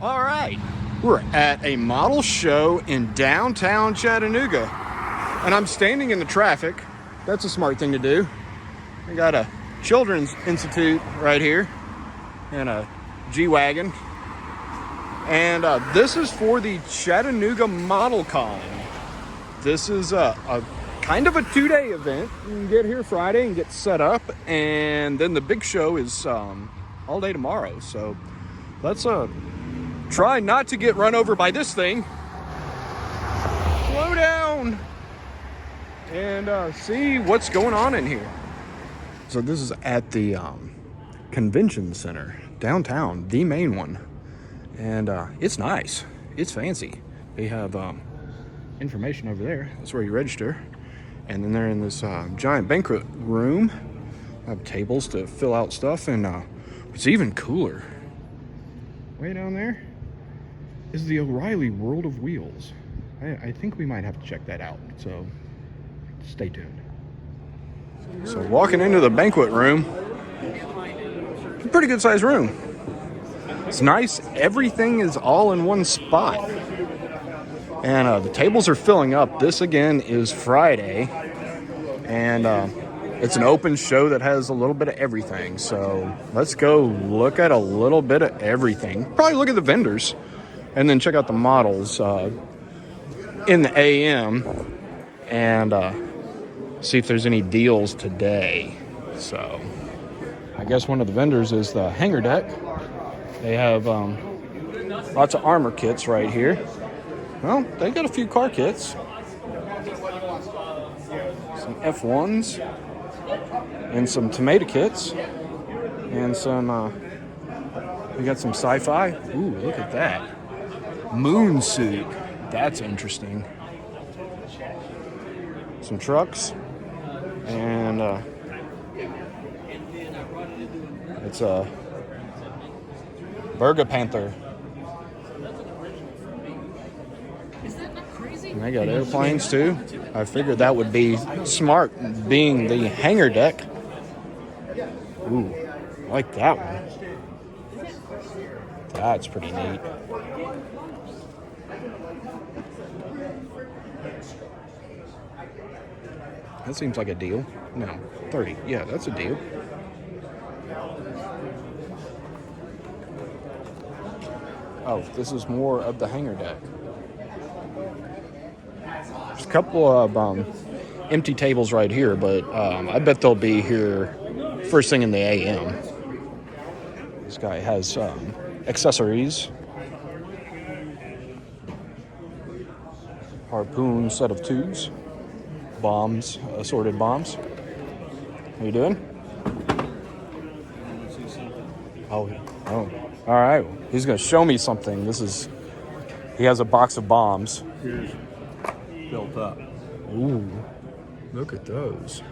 All right, we're at a model show in downtown Chattanooga, and I'm standing in the traffic. That's a smart thing to do. We got a Children's Institute right here and a G-Wagon. And this is for the Chattanooga ModelCon. This is a kind of a 2-day event. You can get here Friday and get set up, and then the big show is all day tomorrow. So let's try not to get run over by this thing. Slow down and see what's going on in here. So this is at the Convention Center downtown, the main one, and it's nice. It's fancy. They have information over there. That's where you register, and then they're in this giant banquet room. Have tables to fill out stuff, and it's even cooler. Way down there is the O'Reilly World of Wheels. I think we might have to check that out. So stay tuned. So walking into the banquet room, it's a pretty good sized room. It's nice. Everything is all in one spot. And the tables are filling up. This again is Friday. And it's an open show that has a little bit of everything. So let's go look at a little bit of everything. Probably look at the vendors and then check out the models in the AM and see if there's any deals today. So I guess one of the vendors is the hangar deck. They have lots of armor kits right here. Well, they got a few car kits. Some F1s and some tomato kits and some we got some sci-fi. Ooh, look at that. Moon suit. That's interesting. Some trucks. And it's a Burger Panther. And they got airplanes too. I figured that would be smart, being the hangar deck. Ooh, I like that one. That's pretty neat. That seems like a deal. No, 30. Yeah, that's a deal. Oh, this is more of the hangar deck. There's a couple of empty tables right here, but I bet they'll be here first thing in the AM. This guy has accessories. Harpoon set of tubes. Bombs, assorted bombs. How you doing? Oh, all right. He's gonna show me something. He has a box of bombs. Here's built up. Ooh, look at those.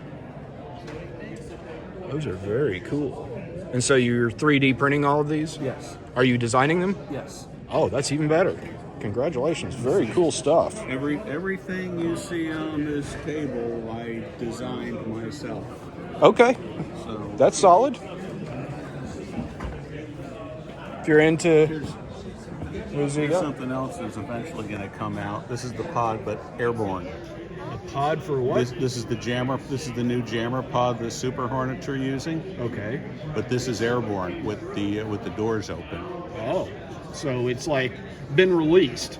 Those are very cool. And so you're 3D printing all of these? Yes. Are you designing them? Yes. Oh, that's even better. Congratulations. Very cool stuff. Everything you see on this table, I designed myself. Okay. So That's solid. If you're into... here's something else that's eventually going to come out. This is the pod, but airborne. A pod for what? This is the jammer. This is the new jammer pod the Super Hornets are using. Okay. But this is airborne with the doors open. Oh, so it's like been released.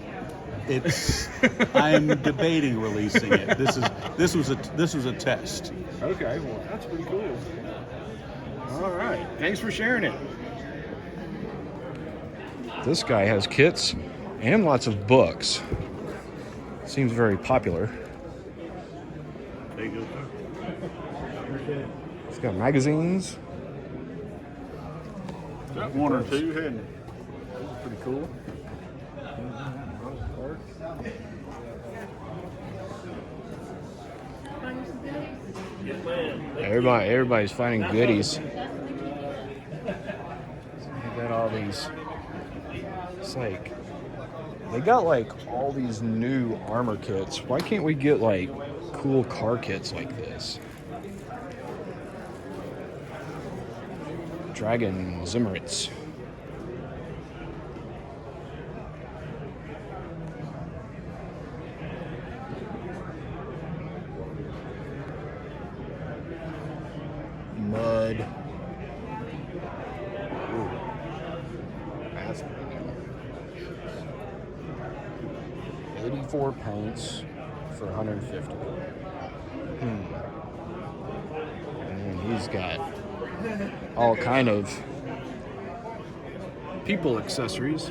I'm debating releasing it. This was a test. Okay, well that's pretty cool. All right, thanks for sharing it. This guy has kits and lots of books. Seems very popular. There you go. He's got magazines. Got one or two, hadn't it? Pretty cool. Everybody's finding goodies. They got all these. It's like they got like all these new armor kits. Why can't we get like cool car kits like this? Dragon Zimmerits. Mud. Ooh. That's pretty good. 84 paints for 150. And he's got all kind of people accessories.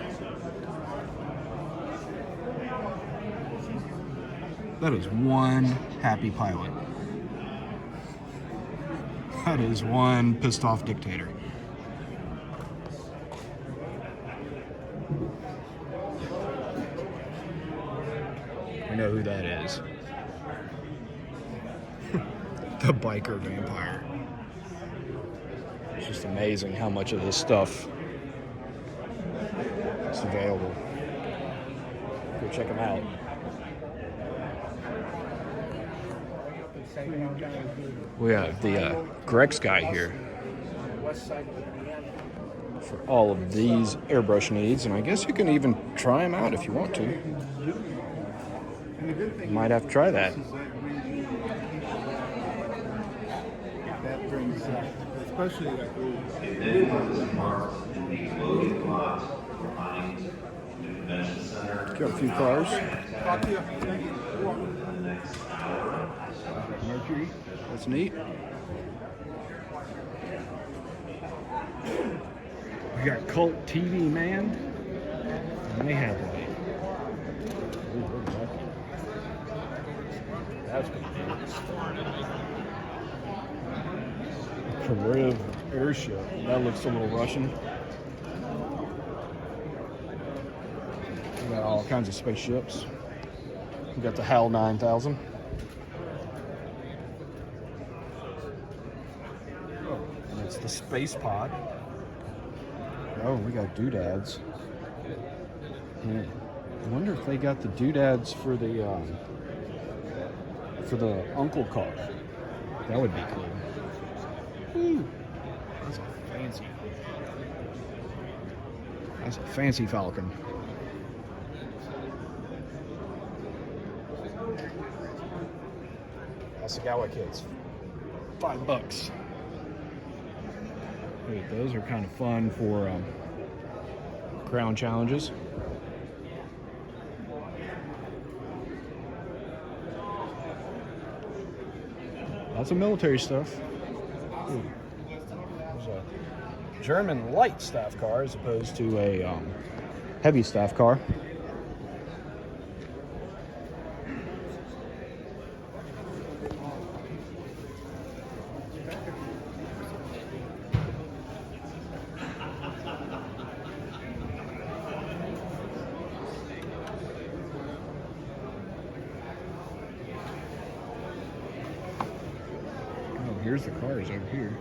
That is one happy pilot. That is one pissed off dictator. I know who that is. The biker vampire. It's just amazing how much of this stuff is available. Go check them out. We have the Grex guy here for all of these airbrush needs, and I guess you can even try them out if you want to. You might have to try that. Especially like Got a few cars. Mercury, that's neat. We got Cult TV Man, and they have like, that's pretty cool. Karev airship, that looks a little Russian. We got all kinds of spaceships. We got the HAL 9000. And it's the space pod. Oh, we got doodads. Yeah. I wonder if they got the doodads for the Uncle car. That would be cool. Ooh, that's a fancy Falcon. Asagawa kits, $5. Wait, those are kind of fun for crown challenges. Lots of military stuff. Ooh. There's a German light staff car as opposed to a heavy staff car. Here's the cars over here.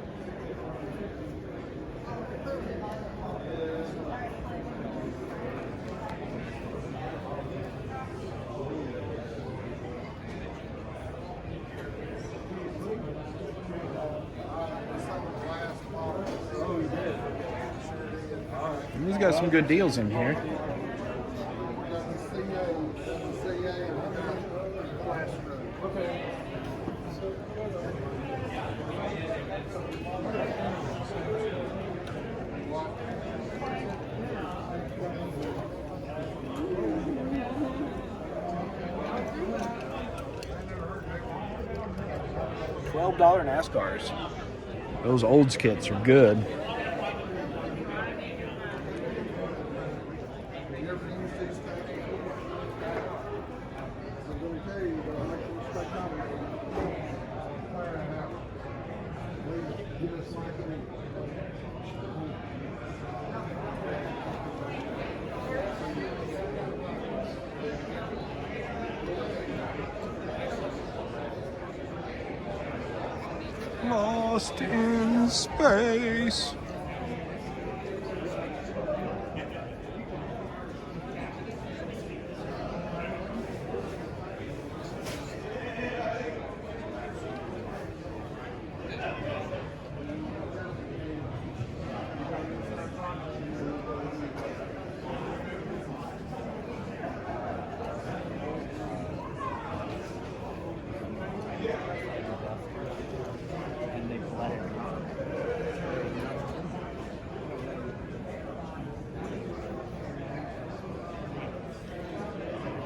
He's got some good deals in here. $12 NASCARs. Those olds kits are good. Lost in space. And they let it.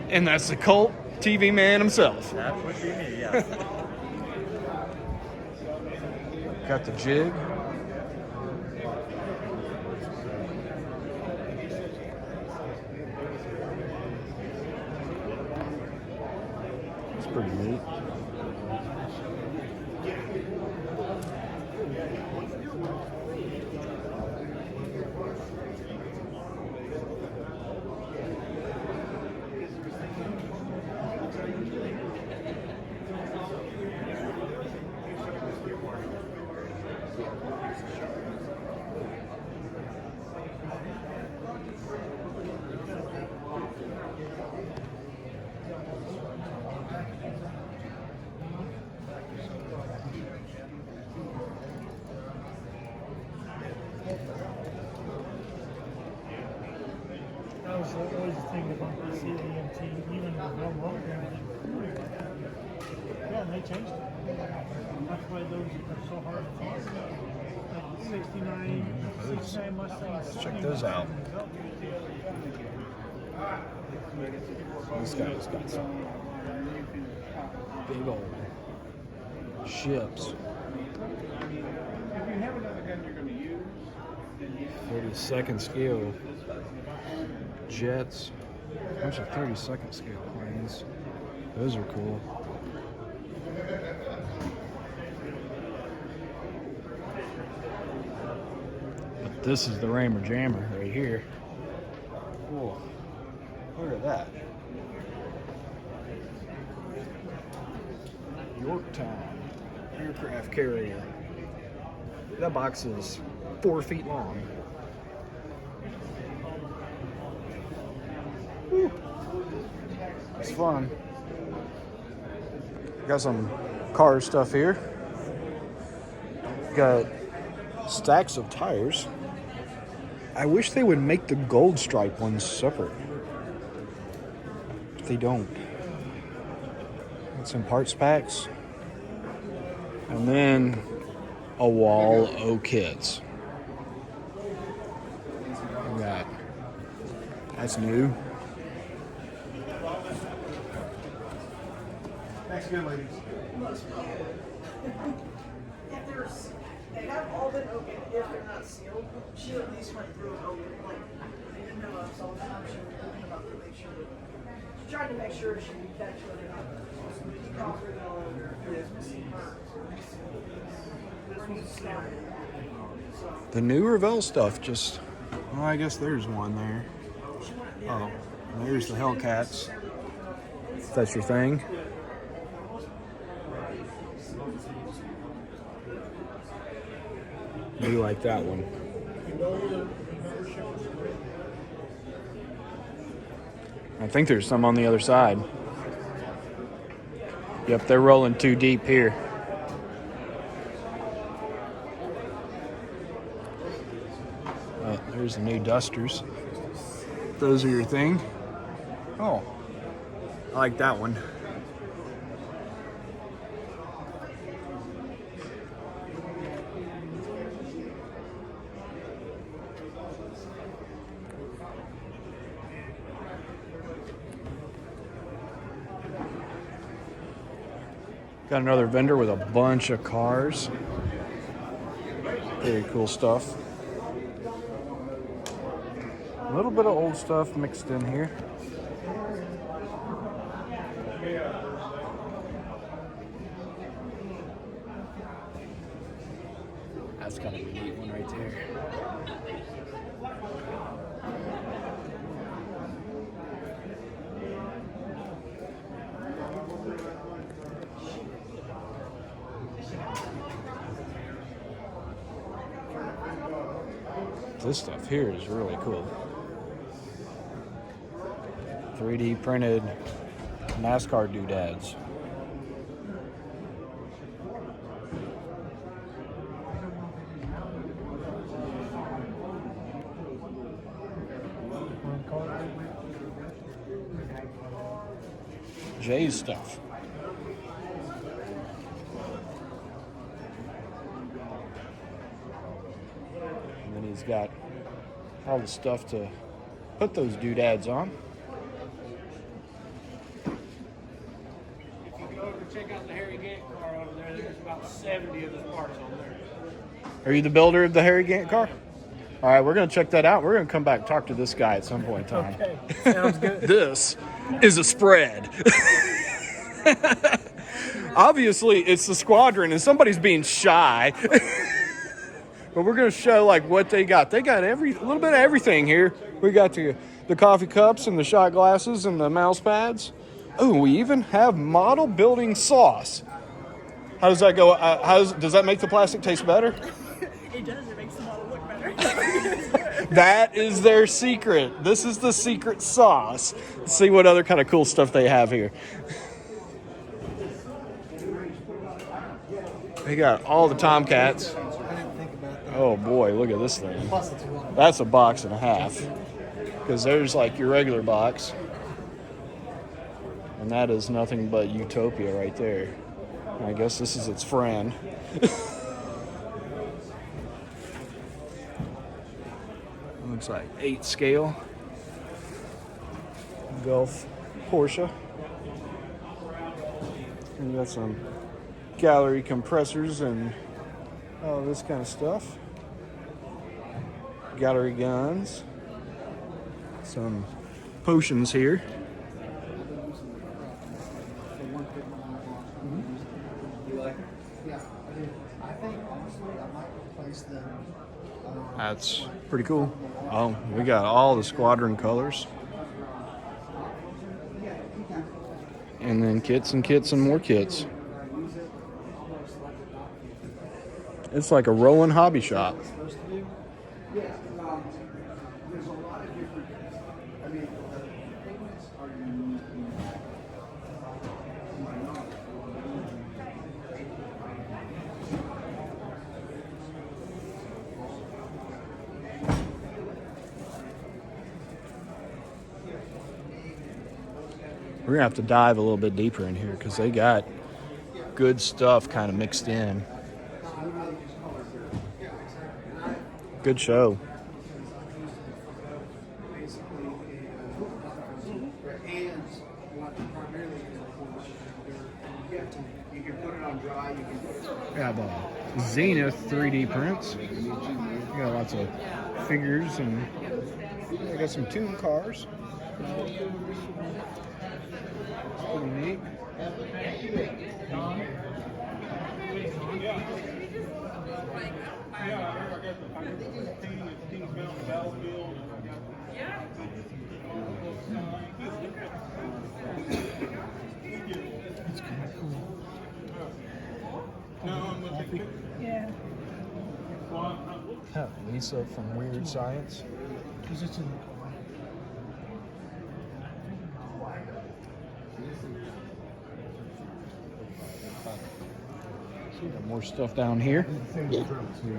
And that's the cult TV man himself. That would be me, yeah. Got the jig. It's pretty neat. That was always the thing about the CVMT, even the remote and everything. Yeah, and they changed it. That's why those are so hard to find. Like 69 Mustangs. Check those out. This guy's got some big old ships. 32nd scale jets. A bunch of 32nd scale planes. Those are cool. But this is the Rammer Jammer right here. Cool. Look at that. Yorktown aircraft carrier. That box is 4 feet long. Whew. It's fun. Got some car stuff here. Got stacks of tires. I wish they would make the gold stripe ones separate. But they don't. Got some parts packs. And then a wall of kits. That's new. Thanks again, ladies. They have all been open if they're not sealed. She at least went through and opened, like, they didn't know us all the time. She was open about to make sure. She tried to make sure she would catch what they got. This was scary. The new Revell stuff just, well, I guess there's one there. Oh, there's the Hellcats. If that's your thing. You like that one. I think there's some on the other side. Yep, they're rolling too deep here. There's the new Dusters. Those are your thing. Oh, I like that one. Got another vendor with a bunch of cars. Very cool stuff. A little bit of old stuff mixed in here. That's kind of a neat one right there. This stuff here is really cool. 3D printed NASCAR doodads. Jay's stuff. he's got all the stuff to put those doodads on. If you go over and check out the Harry Gant car over there, there's about 70 of his parts on there. Are you the builder of the Harry Gant car? All right, we're going to check that out. We're going to come back and talk to this guy at some point in time. Okay, sounds good. This is a spread. Obviously, it's the squadron, and somebody's being shy. But we're going to show like what they got. They got a little bit of everything here. We got the coffee cups and the shot glasses and the mouse pads. Oh, we even have model building sauce. How does that go? Does that make the plastic taste better? It does. It makes the model look better. That is their secret. This is the secret sauce. Let's see what other kind of cool stuff they have here. They got all the Tomcats. Oh boy, look at this thing. That's a box and a half. Because there's like your regular box. And that is nothing but Utopia right there. I guess this is its friend. Looks like 8 scale. Gulf Porsche. And you got some gallery compressors and all this kind of stuff. Gallery guns. Some potions here. That's pretty cool. Oh, we got all the squadron colors. And then kits and kits and more kits. It's like a rolling hobby shop. We're gonna have to dive a little bit deeper in here because they got good stuff kind of mixed in. Good show. We have Zenith 3D prints. We got lots of figures and I got some tune cars. Pretty neat. That's kind of cool. Yeah. Lisa from Weird Science. Because it's in the Got more stuff down here. We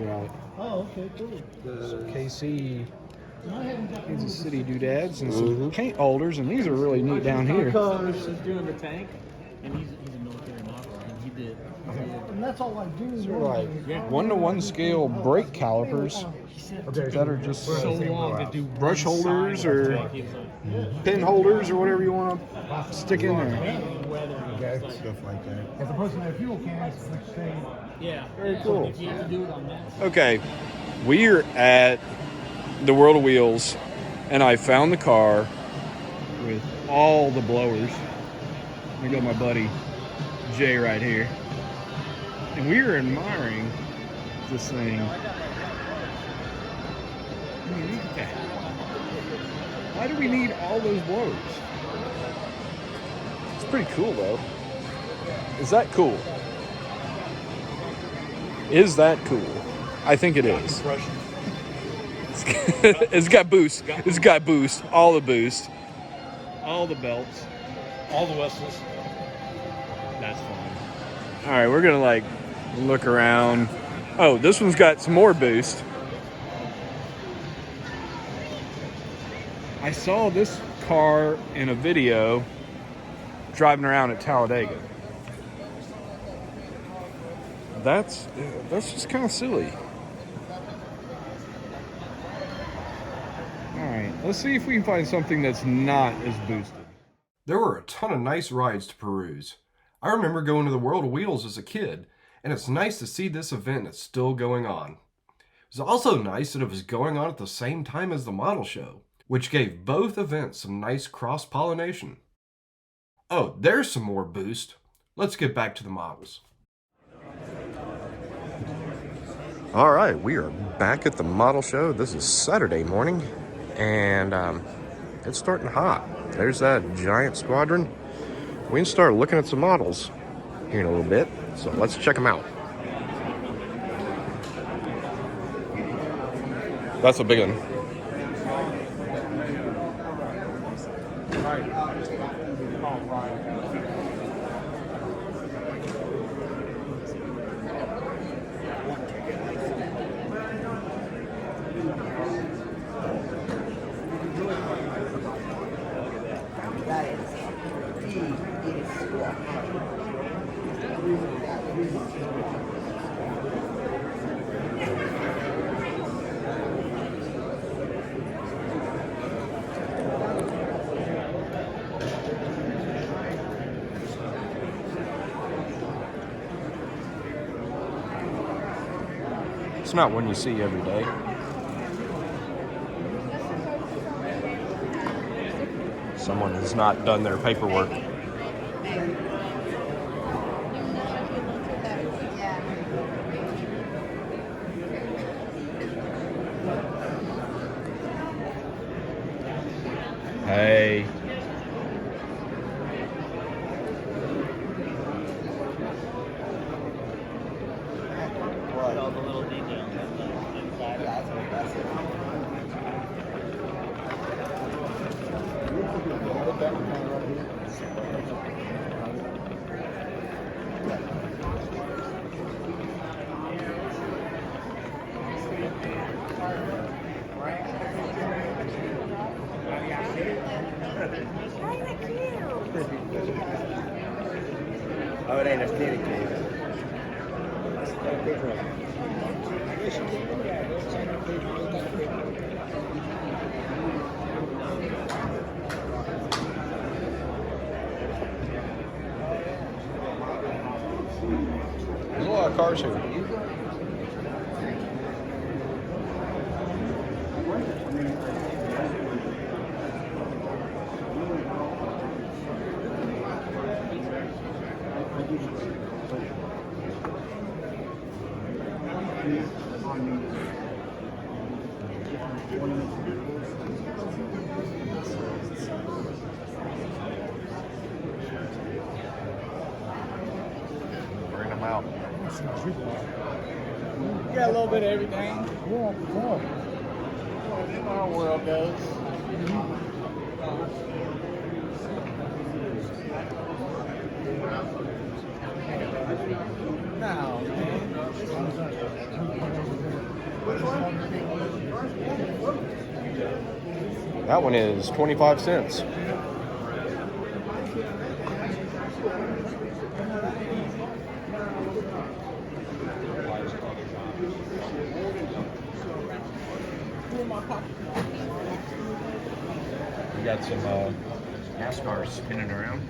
got Oh, okay, cool. some KC Kansas City doodads and some paint holders, and these are really neat down here. He's doing the tank, and he's a military model, and he did. And that's all I do. These are like 1-to-1 scale brake calipers that are just So long to do brush holders or pin holders or whatever you want to stick in there. Stuff like that. As opposed to their fuel cans, which say, Yeah. Very cool. You have to do it on that. Okay, we're at the World of Wheels, and I found the car with all the blowers. I got my buddy Jay right here, and we were admiring this thing. I mean, look at that. Why do we need all those blowers? It's pretty cool, though. Is that cool? Is that cool? I think it is. It's got boost. It's got boost. All the boost. All the belts. All the whistles. That's fun. All right, we're gonna like look around. Oh, this one's got some more boost. I saw this car in a video driving around at Talladega. That's just kind of silly. Let's see if we can find something that's not as boosted. There were a ton of nice rides to peruse. I remember going to the World of Wheels as a kid, and it's nice to see this event that's still going on. It was also nice that it was going on at the same time as the model show, which gave both events some nice cross-pollination. Oh, there's some more boost. Let's get back to the models. All right, we are back at the model show. This is Saturday morning, and it's starting hot. There's that giant squadron. We can start looking at some models here in a little bit, so let's check them out. That's a big one. It's not one you see every day. Someone has not done their paperwork. Hey. All the little details inside. Oh, it ain't a steady case. There's a lot of cars here. Bring them out. You got a little bit of everything. Yeah, cool. You know how our world goes. No, man. That one is 25 cents. We got some NASCAR spinning around.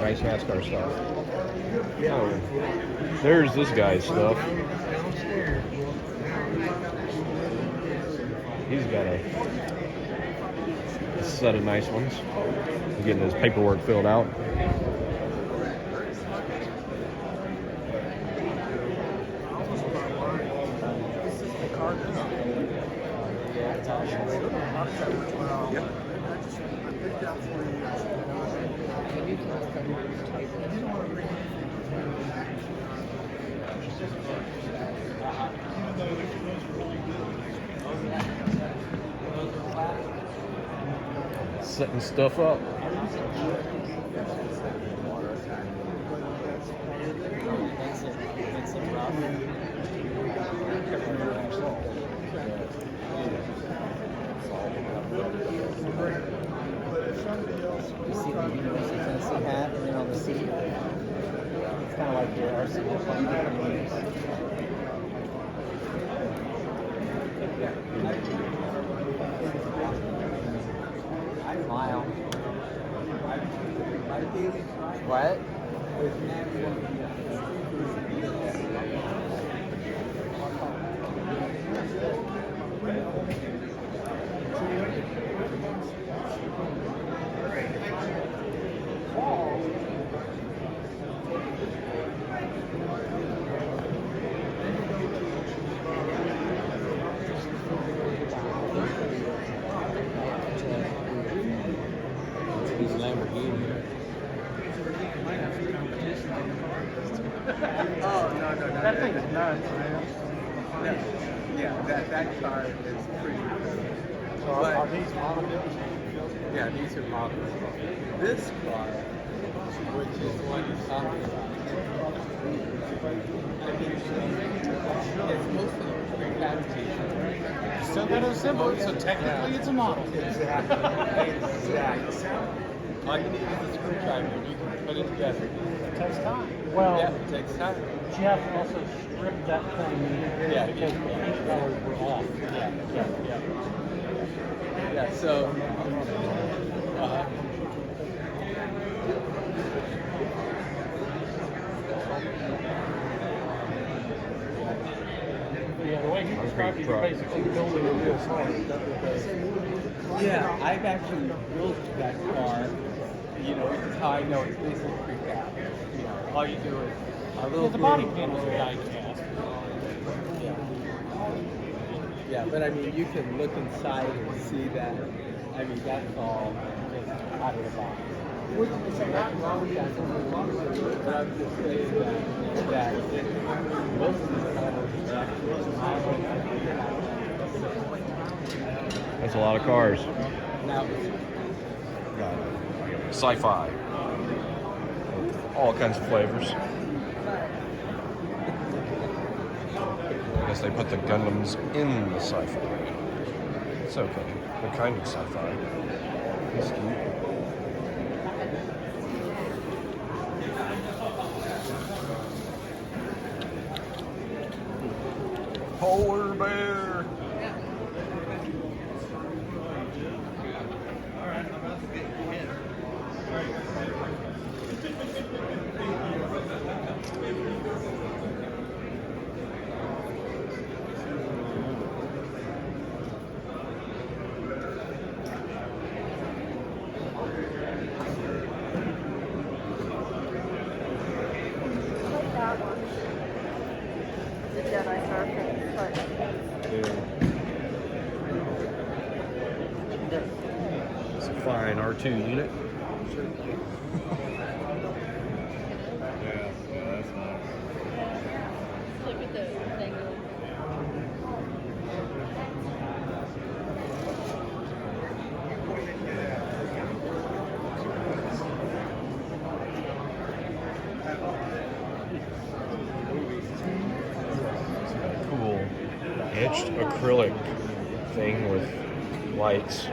Nice NASCAR stuff. Oh, there's this guy's stuff. He's got a set of nice ones. He's getting his paperwork filled out. setting stuff up. You see the University of Tennessee hat and then on the seat? It's kind of like your RC Smile. What? That thing is nuts, man. Yeah, that car is pretty good. So are these automobiles? Yeah, these are models. This car, which is the one you're talking about, I mean, it's mostly prefabrication. Still got to assemble it, so technically it's a model. Exactly. All you need is a screwdriver and you can put it together. It takes time. Well, Yeah, it takes time. but you have to also strip that thing Yeah. because the paint colors were off. Yeah, so Yeah, the way he described it, you're basically building a real car. yeah, I've actually built that car. You know, it's how I know it's basically prefab. You know, all you do is a little. Yeah, the body panels are die cast. Yeah. Yeah, but I mean, you can look inside and see that. I mean, that's all just out of the box. But I'm just saying that most of these cars are actually That's a lot of cars. now. Sci-fi. All kinds of flavors. I guess they put the Gundams in the sci-fi. It's okay. They're kind of sci-fi. It's cute. Polar bear. That one. The Jedi Starfish, but It's a fine R2 unit. look at the thing. Cool etched acrylic thing with lights.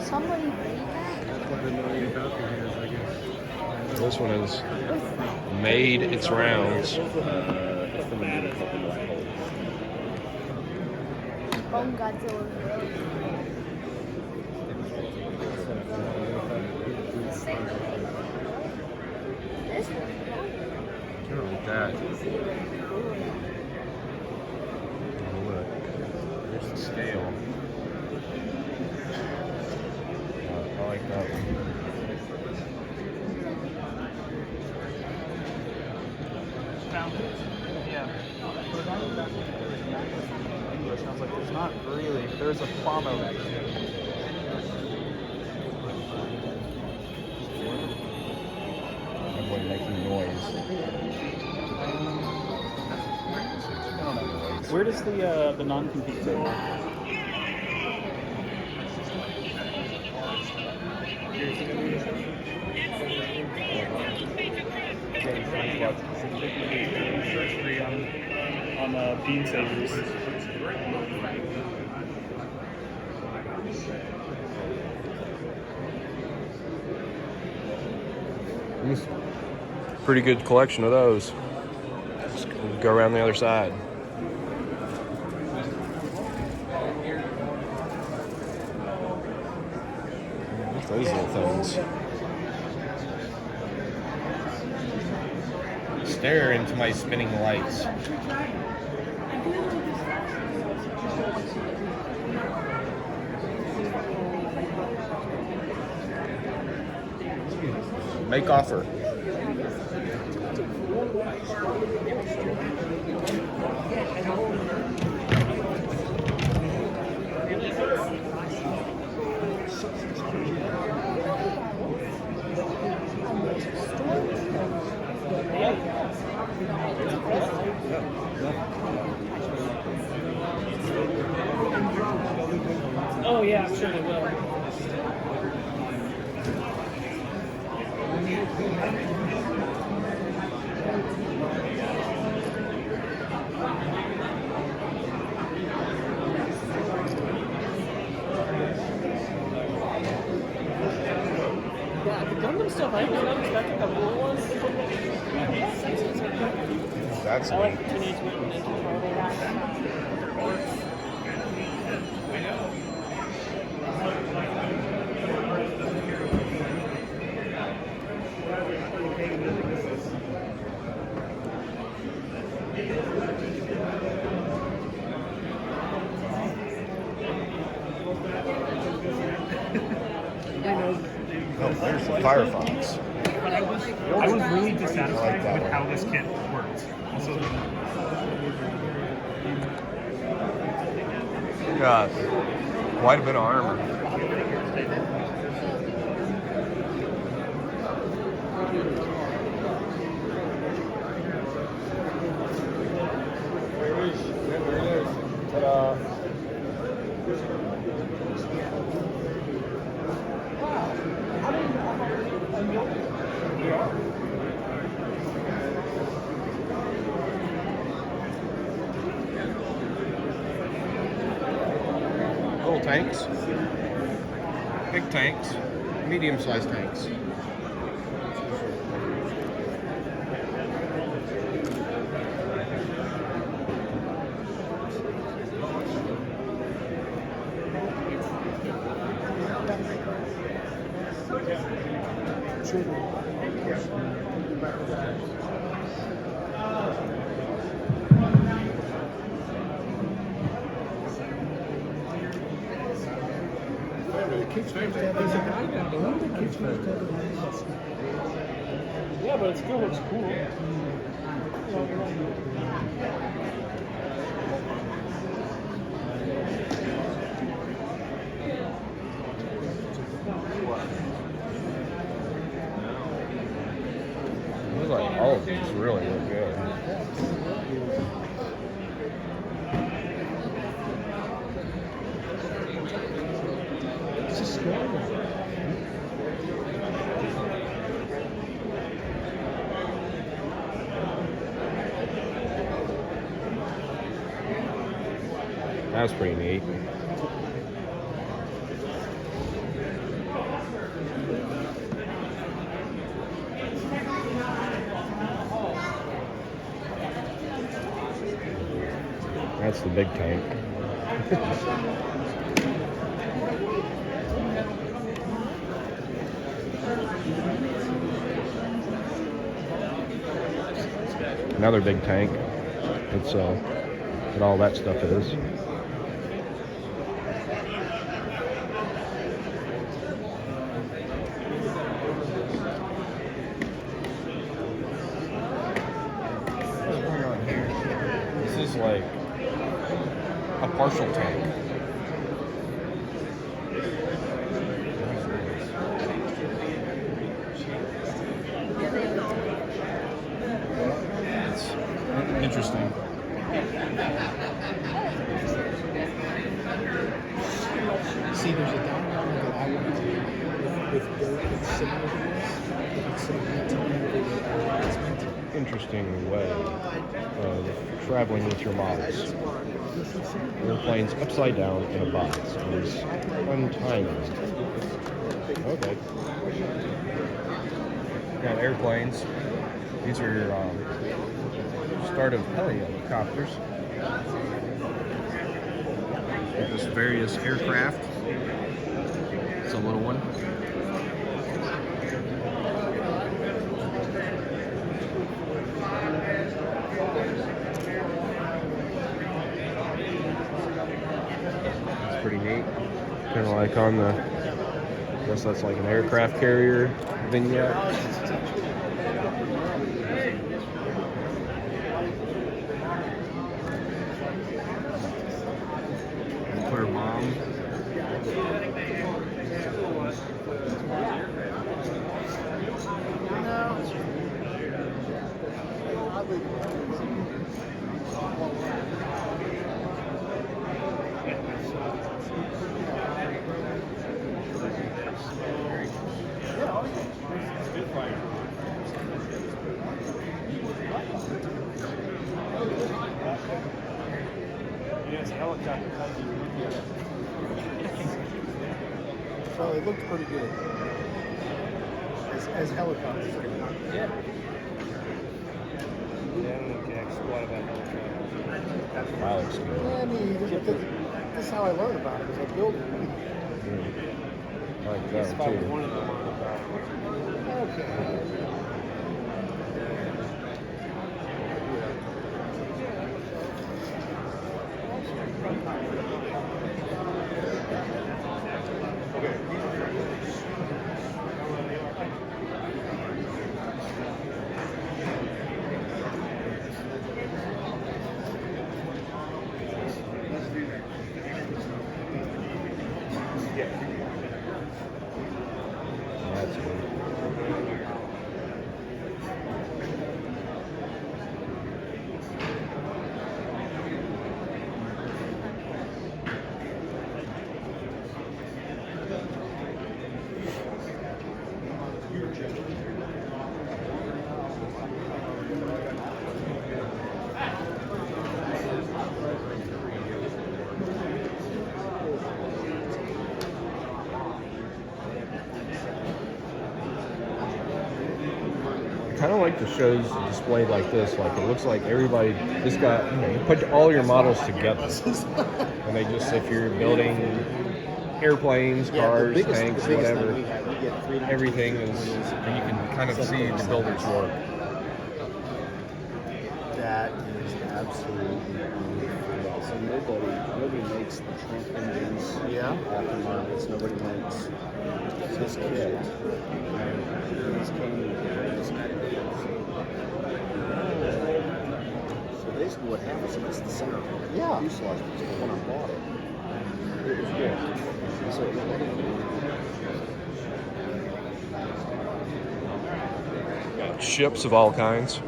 Somebody made that? This one is made its rounds. Bone Godzilla. This one. Kind of like that. Oh, look. There's the scale. I like that one. Yeah. English. I was like, there's not really. There's a Plamo. Everyone making noise. Where does the non-compete go? On bean savers. Pretty good collection of those. Let's go around the other side. What's those little things? Stare into my spinning lights. Make offer. Oh yeah, I'm sure they will. Yeah, the Gundam stuff, I was not expecting the blue ones. That's I like neat. the Teenage Mutant Ninja Turtles. Oh, there's the Firefox. I was really dissatisfied I like that with one. how this kit worked. Also, Got quite a bit of armor. Little tanks, big tanks, medium-sized tanks. yeah, but it still looks cool. Looks like all of these really look good. That's pretty neat. That's the big tank. Another big tank. It's what all that stuff is. This is like a partial tank. It's interesting. similar to this. It's so neat to be able to it's meant to. Interesting way of traveling with your models. Airplanes upside down in a box. It's untimely. Okay. Got airplanes. These are start of helicopters. There's various aircraft. It's a little one. It's pretty neat. Kind of like on the, I guess that's like an aircraft carrier vignette. Nuclear bomb. So it looked pretty good. As helicopters. Yeah. Yeah, I don't know jack squat about helicopters. Wow, looks good. Yeah, I mean, this is how I learned about it, is I built it. I like that If I one too. wanted to learn about it. Okay. That's good. Kind of like the shows displayed like this. Like it looks like everybody just got, you put all your models together, and they just, if you're building airplanes, cars, tanks, whatever, everything is, and you can kind of see the builder's work. That is absolutely beautiful. So nobody makes the Trump engines aftermarkets. Nobody makes this kit. These came with this kit. So basically what happens is it's the center fuselage when I bought it. It was good. So Got ships of all kinds.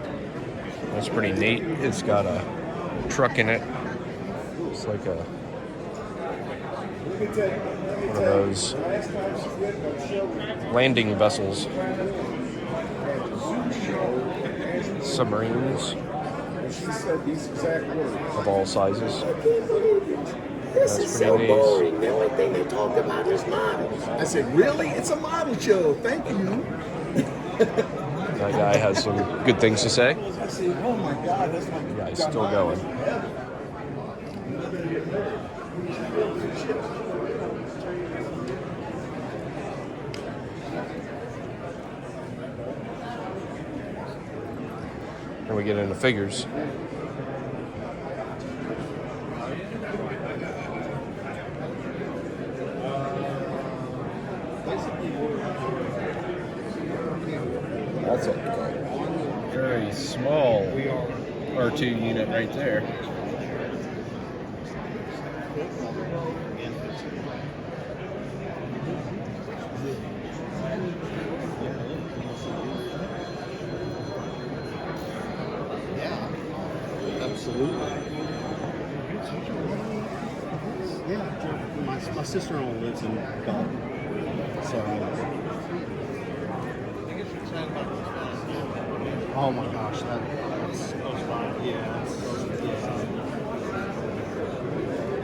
That's pretty neat. It's got a truck in it. It's like a one of those landing vessels. Submarines of all sizes. This That's is so pretty neat. boring. The only thing they talk about is models. I said, really? It's a model show. Thank you. That guy has some good things to say. I said, oh my God, that's like Yeah, he's still going. And we get into figures. That's a very small R2 unit right there. absolutely. Yeah, my sister-in-law lives in Dalton, so Oh my gosh, that's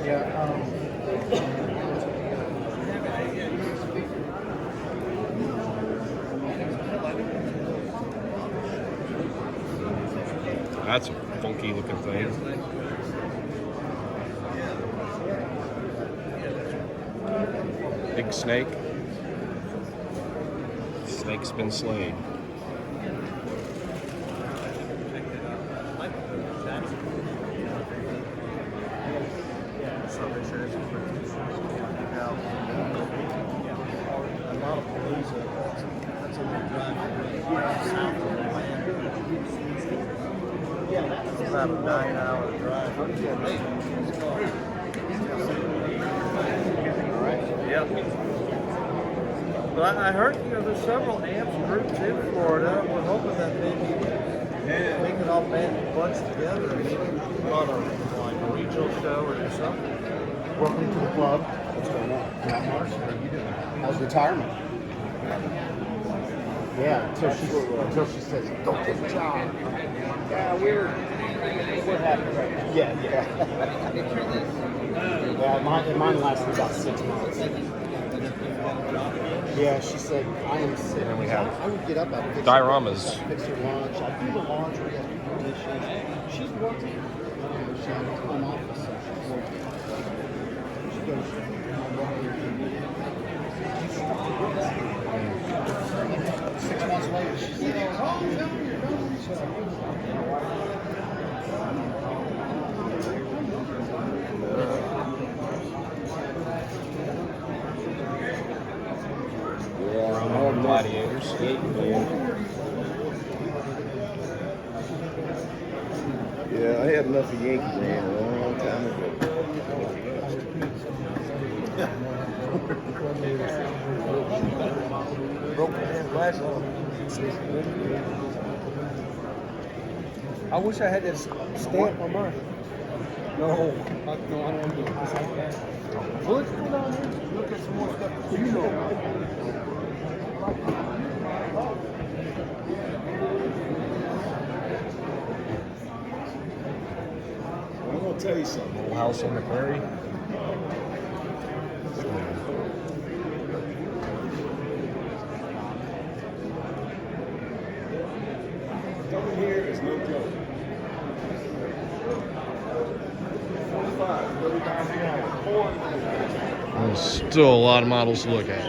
Yeah. That's a funky looking thing. Big snake. Snake's been slain. it's about a 9-hour drive. Yeah. But I heard, there's several AMPS groups in Florida. We're hoping that maybe we can all band a bunch together and maybe on a regional show or something. Welcome to the club. What's going on? Not much. How are you doing? How's retirement? Yeah, until she says, don't take a job. Yeah, we're happy right now. Yeah. Yeah, mine lasted about 6 months. Yeah, she said, I am sick. And we have I would get up, I'd fix dioramas. Fix her lunch. I'd do the laundry, I'd do the dishes. She's working. She had a home office, so she's working. She goes, "And 6 months later, she's like, calm down, you're done." Roman gladiators. Yeah, I had enough of Yankee Man a long time ago. Broke my hand glasses. I wish I had that stamp on mine. No, I don't want to do it. Look at some more stuff. You know. I'm gonna tell you something. Little house on the prairie. Coming here is no joke. 45, 30 miles an hour. There's still a lot of models to look at.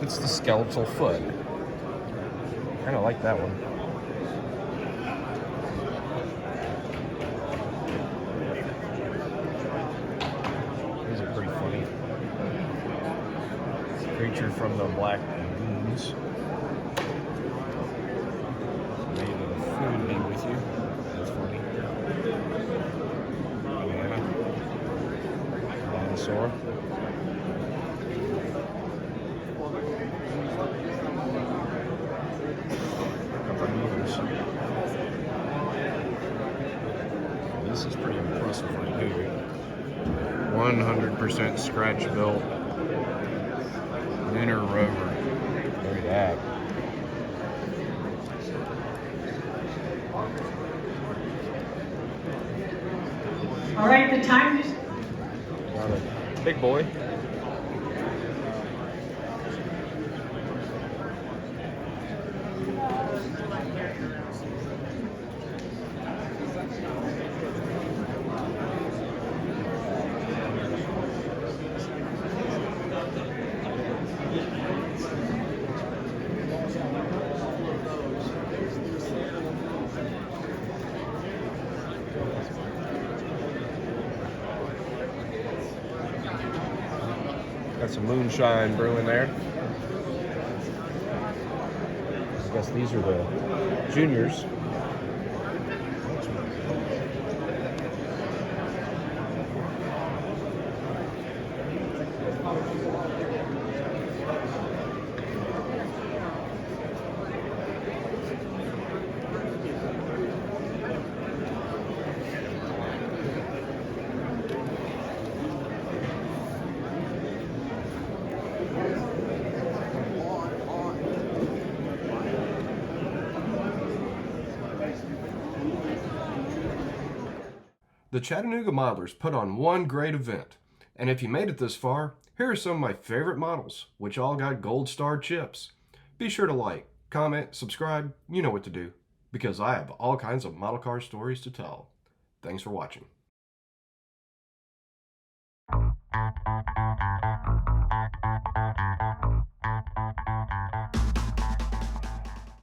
It's the skeletal foot. Kind of like that one. These are pretty funny. Creature from the Black Lagoons. May the food be with you. That's funny. Yeah. Dinosaur. This is pretty impressive right here. 100% scratch built Winter Rover. Look at that. All right, the time is... Got a big boy. Got some moonshine brewing there. I guess these are the juniors. The Chattanooga Modelers put on one great event, and if you made it this far, here are some of my favorite models, which all got gold star chips. Be sure to like, comment, subscribe, you know what to do, because I have all kinds of model car stories to tell. Thanks for watching.